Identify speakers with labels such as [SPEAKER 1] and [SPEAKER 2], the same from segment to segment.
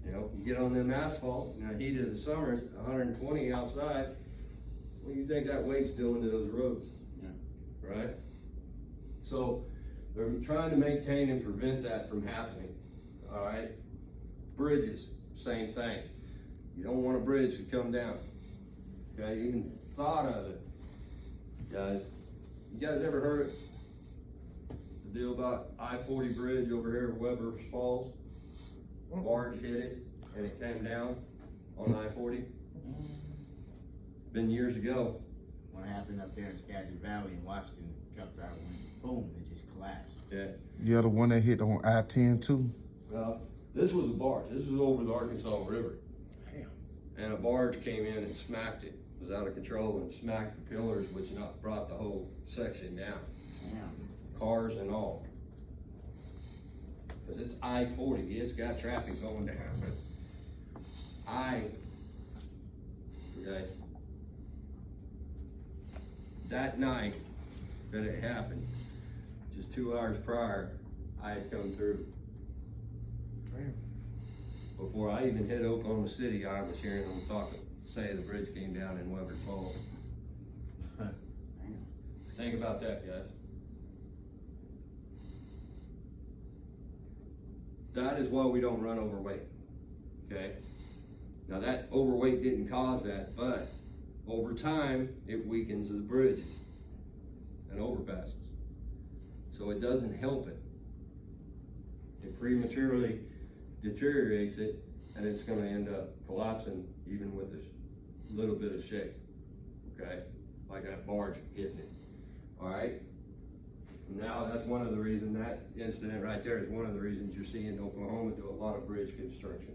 [SPEAKER 1] You know, you get on them asphalt, in the heat of the summer, it's 120 outside. What do you think that weight's doing to those roads? Yeah. Right? So they're trying to maintain and prevent that from happening. All right? Bridges, same thing. You don't want a bridge to come down. Okay, even thought of it. Guys, you guys ever heard the deal about I-40 bridge over here at Weber Falls? Barge hit it and it came down on I-40. Been years ago.
[SPEAKER 2] What happened up there in Skagit Valley in Washington, truck driver went boom, it just collapsed.
[SPEAKER 1] Yeah.
[SPEAKER 3] Yeah, the one that hit on I-10 too.
[SPEAKER 1] Well, this was a barge. This was over the Arkansas River.
[SPEAKER 4] Damn.
[SPEAKER 1] And a barge came in and smacked it. It was out of control and smacked the pillars, which brought the whole section down.
[SPEAKER 2] Damn.
[SPEAKER 1] Cars and all. Because it's I-40, it's got traffic going down. Okay. That night that it happened, just 2 hours prior, I had come through.
[SPEAKER 4] Damn.
[SPEAKER 1] Before I even hit Oklahoma City, I was hearing them say the bridge came down in Weber Falls. Think about that, guys. That is why we don't run overweight, okay? Now that overweight didn't cause that, but over time, it weakens the bridges and overpasses. So it doesn't help it. It prematurely deteriorates it, and it's gonna end up collapsing even with a little bit of shake, okay? Like that barge hitting it, all right? Now that's one of the reasons, that incident right there is one of the reasons you're seeing Oklahoma do a lot of bridge construction.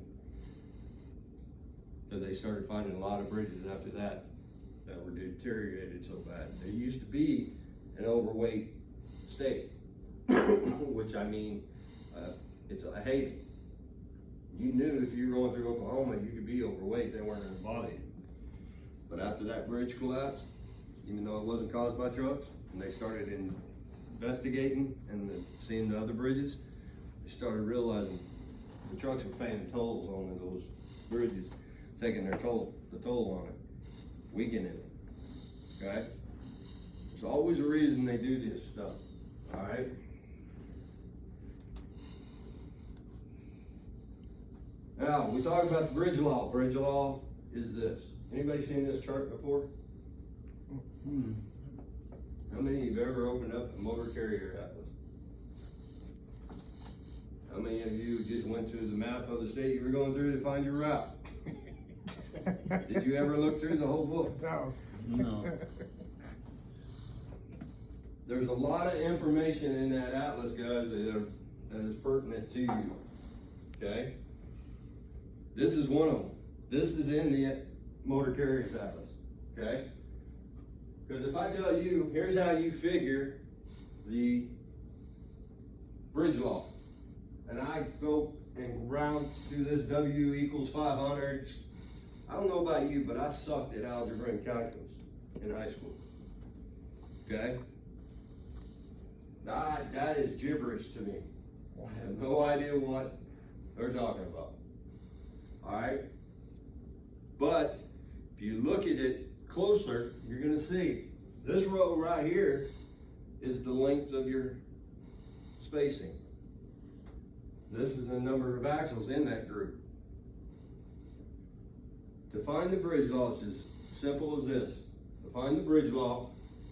[SPEAKER 1] Because they started finding a lot of bridges after that that were deteriorated so bad. They used to be an overweight state, which I mean, it's a hating. You knew if you were going through Oklahoma, you could be overweight, they weren't gonna bother you. But after that bridge collapsed, even though it wasn't caused by trucks, and they started investigating and seeing the other bridges, they started realizing the trucks were paying tolls on those bridges, taking the toll on it, weakening it, okay? There's always a reason they do this stuff, all right? Now, we talk about the bridge law. Bridge law is this. Anybody seen this chart before? How many of you have ever opened up a motor carrier atlas? How many of you just went to the map of the state you were going through to find your route? Did you ever look through the whole book?
[SPEAKER 4] No.
[SPEAKER 2] No.
[SPEAKER 1] There's a lot of information in that atlas, guys, that is pertinent to you, okay? This is one of them. This is in the motor carriers atlas, okay? Because if I tell you, here's how you figure the bridge law, and I go and round through this W equals 500, I don't know about you, but I sucked at algebra and calculus in high school, okay? That is gibberish to me. I have no idea what they're talking about, all right? But if you look at it closer, you're gonna see this row right here is the length of your spacing. This is the number of axles in that group. To find the bridge law, it's as simple as this. To find the bridge law,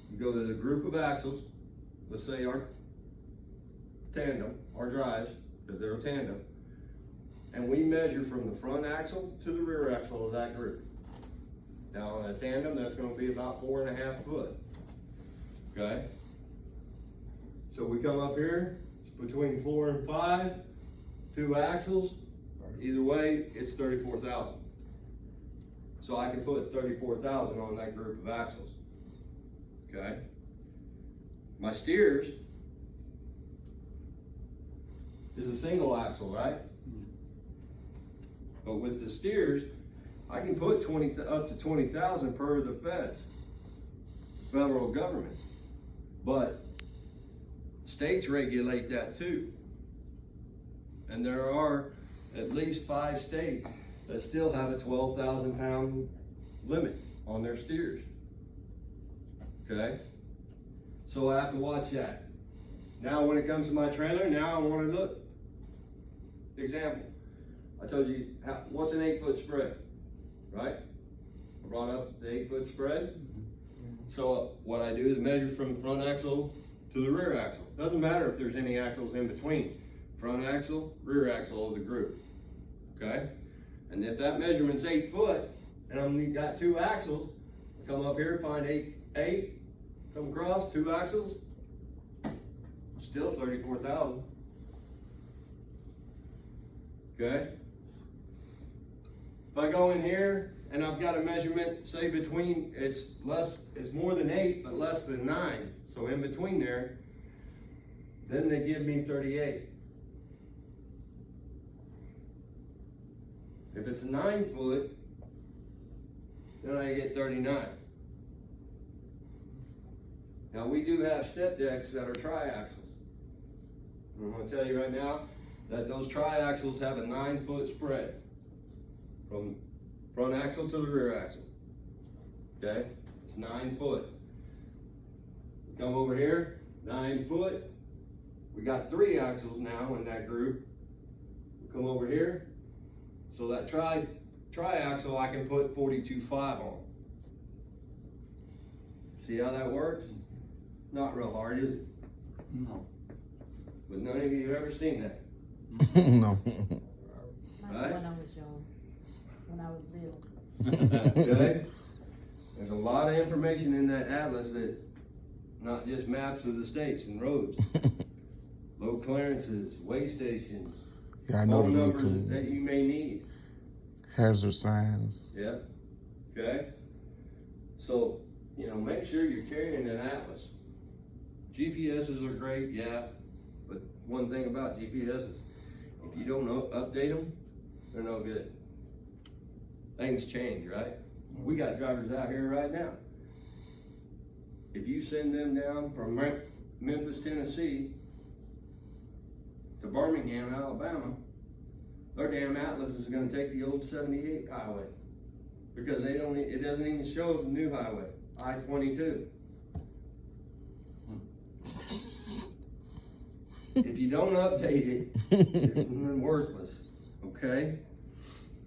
[SPEAKER 1] you go to the group of axles, let's say our tandem, our drives, because they're a tandem, and we measure from the front axle to the rear axle of that group. Now on a tandem, that's going to be about 4.5 foot, okay? So we come up here, it's between 4 and 5, 2 axles, either way, it's 34,000. So I can put 34,000 on that group of axles, okay? My steers is a single axle, right? But with the steers, I can put up to 20,000 per the federal government. But states regulate that too. And there are at least 5 states that still have a 12,000 pound limit on their steers. Okay? So I have to watch that. Now when it comes to my trailer, now I want to look. Example, I told you, what's an 8-foot spread, right? I brought up the 8-foot spread. So what I do is measure from the front axle to the rear axle. Doesn't matter if there's any axles in between. Front axle, rear axle is a group, okay? And if that measurement's 8 foot, and I've got 2 axles, I come up here, find eight, come across, 2 axles, still 34,000. Okay? If I go in here and I've got a measurement, say between, it's more than 8, but less than 9. So in between there, then they give me 38. If it's 9 foot, then I get 39. Now we do have step decks that are triaxles. I'm going to tell you right now that those triaxles have a 9-foot spread from front axle to the rear axle. Okay, it's 9 foot. Come over here, 9 foot. We got 3 axles now in that group. Come over here. So that triaxle I can put 42.5 on. See how that works? Not real hard, is it?
[SPEAKER 2] No.
[SPEAKER 1] But none of you have ever seen that.
[SPEAKER 3] No.
[SPEAKER 5] Like
[SPEAKER 1] Right?
[SPEAKER 5] the one I was showing when I was little.
[SPEAKER 1] Okay? There's a lot of information in that atlas that, not just maps of the states and roads. Load clearances, weigh stations,
[SPEAKER 3] Yeah, I know
[SPEAKER 1] phone
[SPEAKER 3] the
[SPEAKER 1] numbers
[SPEAKER 3] local
[SPEAKER 1] that you may need.
[SPEAKER 3] hazard signs.
[SPEAKER 1] Yep. Okay? So, make sure you're carrying an atlas. GPSs are great, yeah, but one thing about GPSs, if you don't update them, they're no good. Things change, right? We got drivers out here right now. If you send them down from Memphis, Tennessee to Birmingham, Alabama, their damn atlas is gonna take the old 78 highway because it doesn't even show the new highway, I-22. If you don't update it, it's worthless, okay?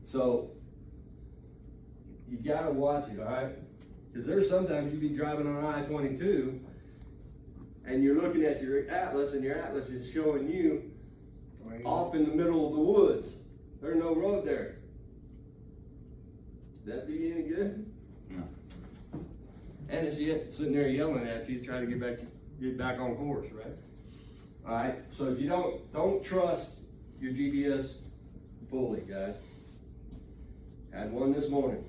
[SPEAKER 1] So, you gotta watch it, all right? Because there's sometimes you be driving on I-22 and you're looking at your atlas and your atlas is showing you off in the middle of the woods. There's no road there. That be any good?
[SPEAKER 2] No.
[SPEAKER 1] And it's yet sitting there yelling at you, trying to get back on course, right? All right. So if you don't trust your GPS fully, guys. Had one this morning.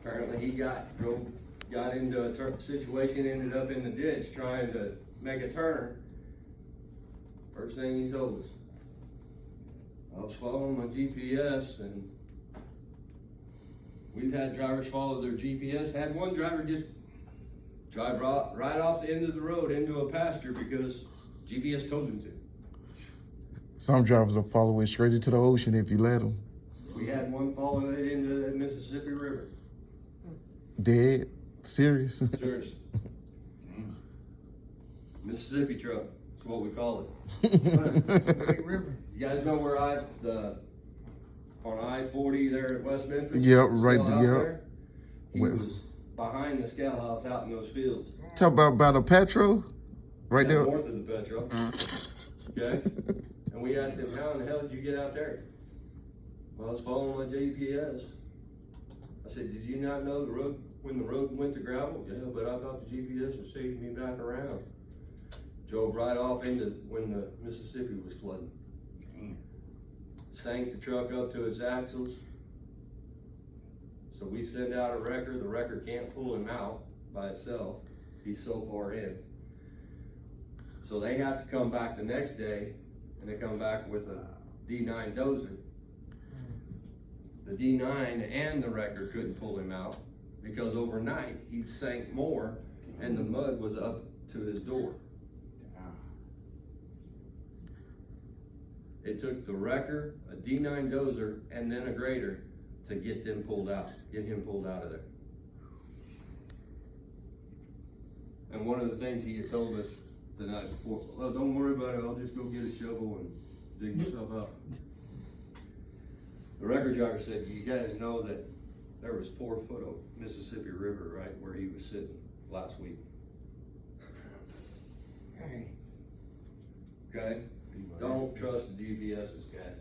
[SPEAKER 1] Apparently he got into a situation, ended up in the ditch trying to make a turn. First thing he told us, I was following my GPS, and we've had drivers follow their GPS. Had one driver just drive right off the end of the road into a pasture because GPS told him to.
[SPEAKER 3] Some drivers will follow it straight into the ocean if you let them.
[SPEAKER 1] We had one follow it into the Mississippi River.
[SPEAKER 3] Dead? Serious?
[SPEAKER 1] Serious. Mississippi truck. That's what we call it.
[SPEAKER 4] Great river.
[SPEAKER 1] You guys know where on I-40 there at West Memphis?
[SPEAKER 3] Yep, right
[SPEAKER 1] Scale
[SPEAKER 3] there,
[SPEAKER 1] house
[SPEAKER 3] yep.
[SPEAKER 1] there? He
[SPEAKER 3] Well-
[SPEAKER 1] was behind the scale house out in those fields.
[SPEAKER 3] Talk about by the petrol? Right
[SPEAKER 1] Yeah,
[SPEAKER 3] there?
[SPEAKER 1] north of the Petro. Okay? And we asked him, how in the hell did you get out there? Well, I was following my GPS. I said, did you not know the road, when the road went to gravel? Yeah, but I thought the GPS was taking me back around. Drove right off into when the Mississippi was flooding. Sank the truck up to its axles. So we send out a wrecker. The wrecker can't pull him out by itself. He's so far in. So they have to come back the next day, and they come back with a D9 dozer. The D9 and the wrecker couldn't pull him out because overnight he'd sank more and the mud was up to his door. It took the wrecker, a D9 dozer, and then a grader to get him pulled out of there. And one of the things he had told us the night before, well, don't worry about it, I'll just go get a shovel and dig myself out. The record driver said, you guys know that there was 4 foot of Mississippi River right where he was sitting last week.
[SPEAKER 4] Hey.
[SPEAKER 1] Okay? Don't trust the GPS's, guys.